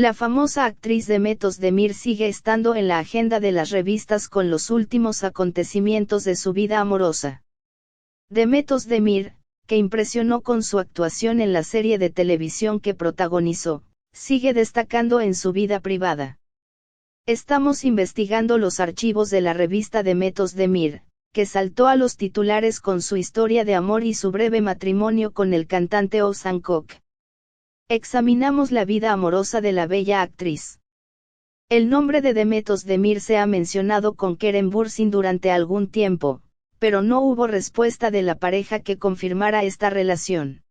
La famosa actriz Demet Özdemir sigue estando en la agenda de las revistas con los últimos acontecimientos de su vida amorosa. Demet Özdemir, que impresionó con su actuación en la serie de televisión que protagonizó, sigue destacando en su vida privada. Estamos investigando los archivos de la revista Demet Özdemir, que saltó a los titulares con su historia de amor y su breve matrimonio con el cantante Oğuzhan Koç. Examinamos la vida amorosa de la bella actriz. El nombre de Demet Özdemir se ha mencionado con Kerem Bürsin durante algún tiempo, pero no hubo respuesta de la pareja que confirmara esta relación.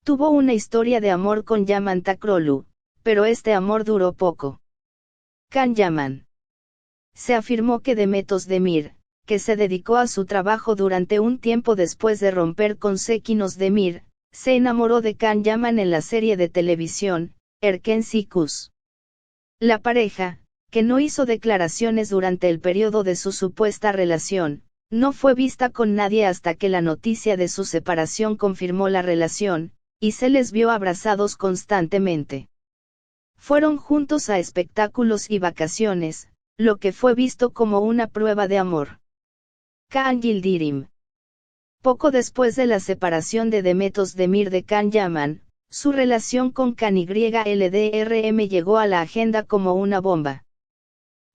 Tuvo una historia de amor con Yaman Takrolu, pero este amor duró poco. Can Yaman. Se afirmó que Demet Özdemir, que se dedicó a su trabajo durante un tiempo después de romper con Sekin Özdemir, se enamoró de Can Yaman en la serie de televisión, Erken Sikus. La pareja, que no hizo declaraciones durante el periodo de su supuesta relación, no fue vista con nadie hasta que la noticia de su separación confirmó la relación, y se les vio abrazados constantemente. Fueron juntos a espectáculos y vacaciones, lo que fue visto como una prueba de amor. Can Yildirim. Poco después de la separación de Demet Özdemir de Can Yaman, su relación con Can YLDRM llegó a la agenda como una bomba.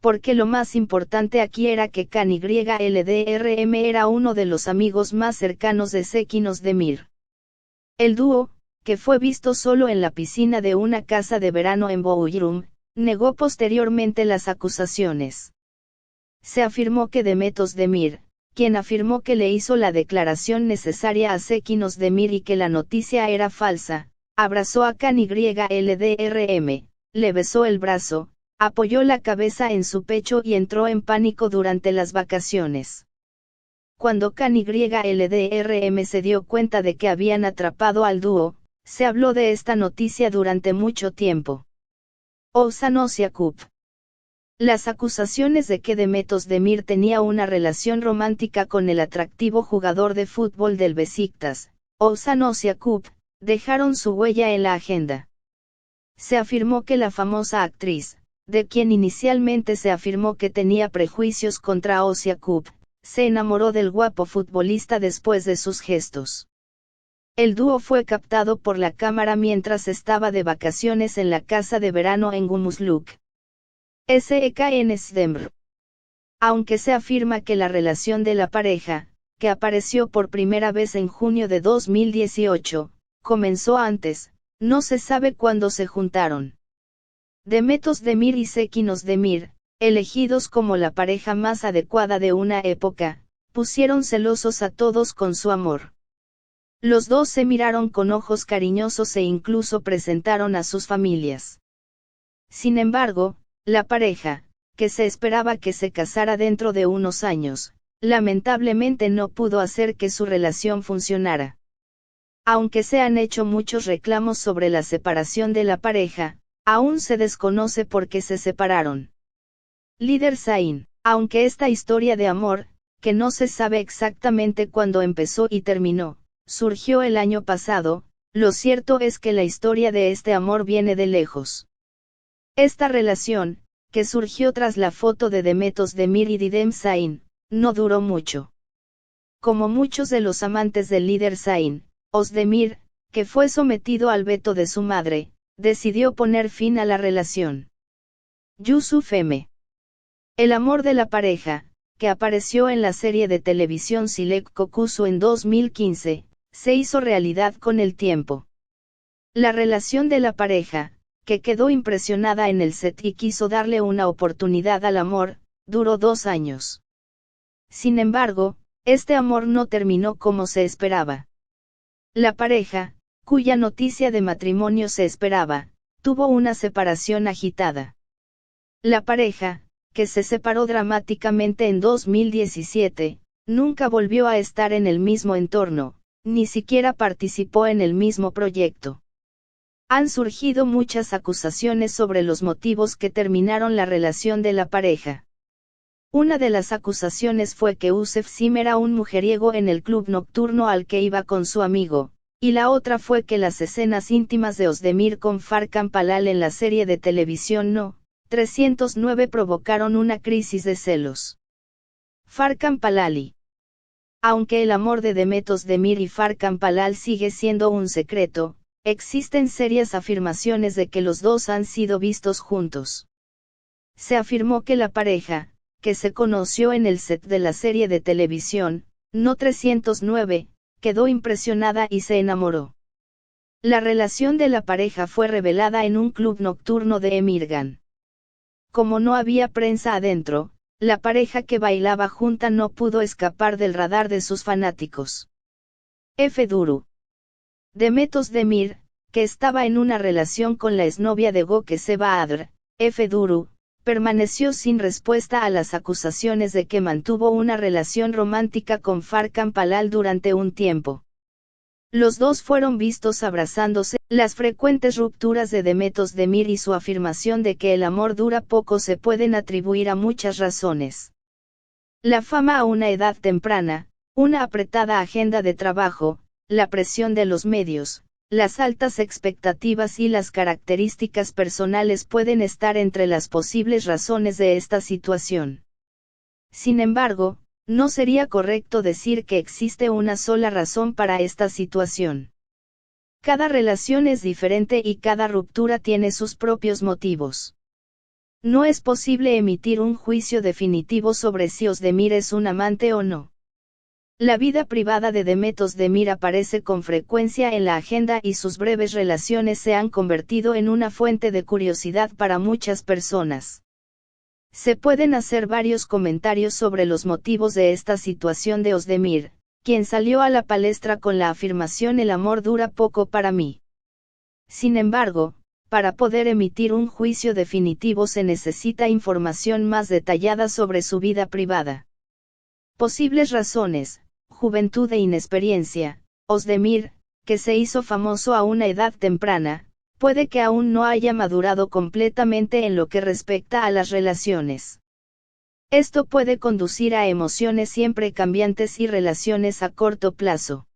Porque lo más importante aquí era que Can YLDRM era uno de los amigos más cercanos de Sekin Özdemir. El dúo, que fue visto solo en la piscina de una casa de verano en Bodrum, negó posteriormente las acusaciones. Se afirmó que Demet Özdemir, quien afirmó que le hizo la declaración necesaria a Sekin Özdemir y que la noticia era falsa, abrazó a Can YLDRM, le besó el brazo, apoyó la cabeza en su pecho y entró en pánico durante las vacaciones. Cuando Can YLDRM se dio cuenta de que habían atrapado al dúo, se habló de esta noticia durante mucho tiempo. Oğuzhan Osyakup. Las acusaciones de que Demet Özdemir tenía una relación romántica con el atractivo jugador de fútbol del Beşiktaş, Oğuzhan Osyakup, dejaron su huella en la agenda. Se afirmó que la famosa actriz, de quien inicialmente se afirmó que tenía prejuicios contra Osyakup, se enamoró del guapo futbolista después de sus gestos. El dúo fue captado por la cámara mientras estaba de vacaciones en la casa de verano en Gümüşlük. SEKN Zdemr. Aunque se afirma que la relación de la pareja, que apareció por primera vez en junio de 2018, comenzó antes, no se sabe cuándo se juntaron. Demet Özdemir y Sekin Özdemir, elegidos como la pareja más adecuada de una época, pusieron celosos a todos con su amor. Los dos se miraron con ojos cariñosos e incluso presentaron a sus familias. Sin embargo, la pareja, que se esperaba que se casara dentro de unos años, lamentablemente no pudo hacer que su relación funcionara. Aunque se han hecho muchos reclamos sobre la separación de la pareja, aún se desconoce por qué se separaron. Líder Zayn. Aunque esta historia de amor, que no se sabe exactamente cuándo empezó y terminó, surgió el año pasado, lo cierto es que la historia de este amor viene de lejos. Esta relación, que surgió tras la foto de Demet Özdemir y Didem Zayn, no duró mucho. Como muchos de los amantes del líder Zayn, Özdemir, que fue sometido al veto de su madre, decidió poner fin a la relación. Yusuf M. El amor de la pareja, que apareció en la serie de televisión Silek Kokusu en 2015, se hizo realidad con el tiempo. La relación de la pareja, que quedó impresionada en el set y quiso darle una oportunidad al amor, duró 2 años. Sin embargo, este amor no terminó como se esperaba. La pareja, cuya noticia de matrimonio se esperaba, tuvo una separación agitada. La pareja, que se separó dramáticamente en 2017, nunca volvió a estar en el mismo entorno, ni siquiera participó en el mismo proyecto. Han surgido muchas acusaciones sobre los motivos que terminaron la relación de la pareja. Una de las acusaciones fue que Yusuf Sim era un mujeriego en el club nocturno al que iba con su amigo, y la otra fue que las escenas íntimas de Özdemir con Farkan Palal en la serie de televisión No. 309 provocaron una crisis de celos. Farkan Palali. Aunque el amor de Demet Özdemir y Farkan Palal sigue siendo un secreto, existen serias afirmaciones de que los dos han sido vistos juntos. Se afirmó que la pareja, que se conoció en el set de la serie de televisión, No. 309, quedó impresionada y se enamoró. La relación de la pareja fue revelada en un club nocturno de Emirgan. Como no había prensa adentro, la pareja que bailaba junta no pudo escapar del radar de sus fanáticos. F. Duru. Demet Özdemir, que estaba en una relación con la exnovia de Gökçe Bahadır, F. Duru, permaneció sin respuesta a las acusaciones de que mantuvo una relación romántica con Farkan Palal durante un tiempo. Los dos fueron vistos abrazándose. Las frecuentes rupturas de Demet Özdemir y su afirmación de que el amor dura poco se pueden atribuir a muchas razones. La fama a una edad temprana, una apretada agenda de trabajo, la presión de los medios, las altas expectativas y las características personales pueden estar entre las posibles razones de esta situación. Sin embargo, no sería correcto decir que existe una sola razón para esta situación. Cada relación es diferente y cada ruptura tiene sus propios motivos. No es posible emitir un juicio definitivo sobre si Özdemir es un amante o no. La vida privada de Demet Özdemir aparece con frecuencia en la agenda y sus breves relaciones se han convertido en una fuente de curiosidad para muchas personas. Se pueden hacer varios comentarios sobre los motivos de esta situación de Özdemir, quien salió a la palestra con la afirmación "el amor dura poco para mí". Sin embargo, para poder emitir un juicio definitivo se necesita información más detallada sobre su vida privada. Posibles razones: juventud e inexperiencia. Özdemir, que se hizo famoso a una edad temprana, puede que aún no haya madurado completamente en lo que respecta a las relaciones. Esto puede conducir a emociones siempre cambiantes y relaciones a corto plazo.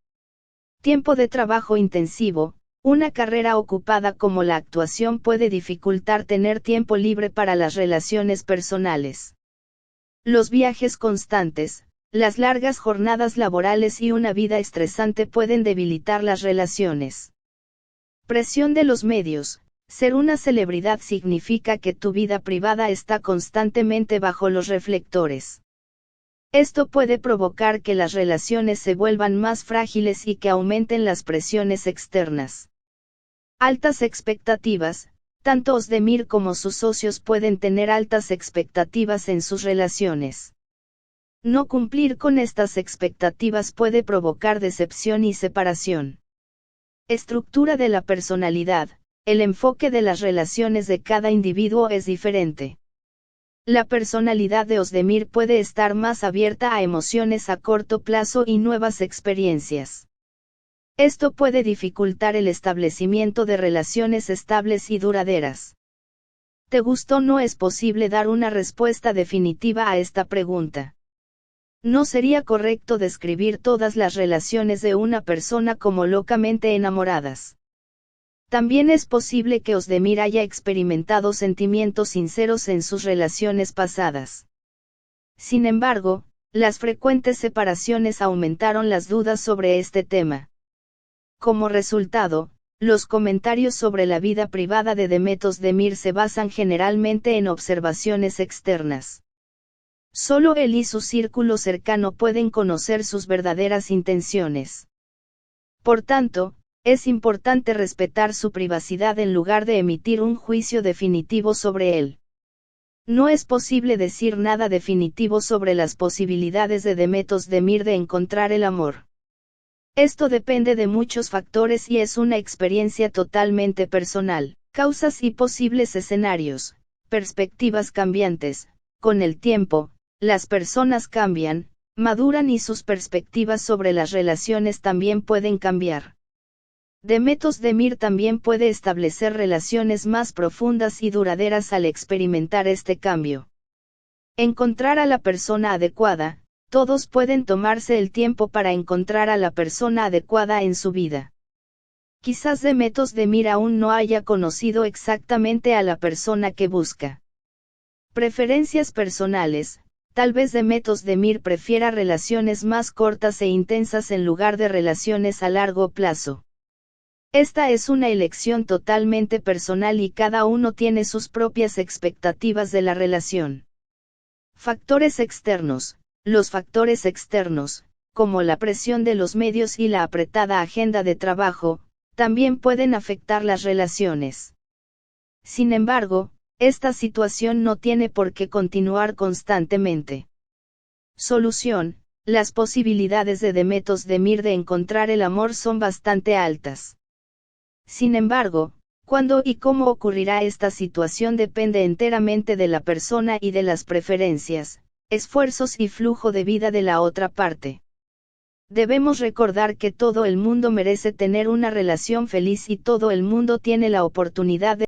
Tiempo de trabajo intensivo. Una carrera ocupada como la actuación puede dificultar tener tiempo libre para las relaciones personales. Los viajes constantes, las largas jornadas laborales y una vida estresante pueden debilitar las relaciones. Presión de los medios. Ser una celebridad significa que tu vida privada está constantemente bajo los reflectores. Esto puede provocar que las relaciones se vuelvan más frágiles y que aumenten las presiones externas. Altas expectativas. Tanto Özdemir como sus socios pueden tener altas expectativas en sus relaciones. No cumplir con estas expectativas puede provocar decepción y separación. Estructura de la personalidad. El enfoque de las relaciones de cada individuo es diferente. La personalidad de Özdemir puede estar más abierta a emociones a corto plazo y nuevas experiencias. Esto puede dificultar el establecimiento de relaciones estables y duraderas. ¿Te gustó? No es posible dar una respuesta definitiva a esta pregunta. No sería correcto describir todas las relaciones de una persona como locamente enamoradas. También es posible que Özdemir haya experimentado sentimientos sinceros en sus relaciones pasadas. Sin embargo, las frecuentes separaciones aumentaron las dudas sobre este tema. Como resultado, los comentarios sobre la vida privada de Demet Özdemir se basan generalmente en observaciones externas. Solo él y su círculo cercano pueden conocer sus verdaderas intenciones. Por tanto, es importante respetar su privacidad en lugar de emitir un juicio definitivo sobre él. No es posible decir nada definitivo sobre las posibilidades de Demet Özdemir de encontrar el amor. Esto depende de muchos factores y es una experiencia totalmente personal. Causas y posibles escenarios. Perspectivas cambiantes. Con el tiempo, las personas cambian, maduran y sus perspectivas sobre las relaciones también pueden cambiar. Demet Özdemir también puede establecer relaciones más profundas y duraderas al experimentar este cambio. Encontrar a la persona adecuada. Todos pueden tomarse el tiempo para encontrar a la persona adecuada en su vida. Quizás Demetos de Mir aún no haya conocido exactamente a la persona que busca. Preferencias personales. Tal vez Demetos de Mir prefiera relaciones más cortas e intensas en lugar de relaciones a largo plazo. Esta es una elección totalmente personal y cada uno tiene sus propias expectativas de la relación. Factores externos. Los factores externos, como la presión de los medios y la apretada agenda de trabajo, también pueden afectar las relaciones. Sin embargo, esta situación no tiene por qué continuar constantemente. Solución: las posibilidades de Demetos de Mir de encontrar el amor son bastante altas. Sin embargo, cuándo y cómo ocurrirá esta situación depende enteramente de la persona y de las preferencias, esfuerzos y flujo de vida de la otra parte. Debemos recordar que todo el mundo merece tener una relación feliz y todo el mundo tiene la oportunidad de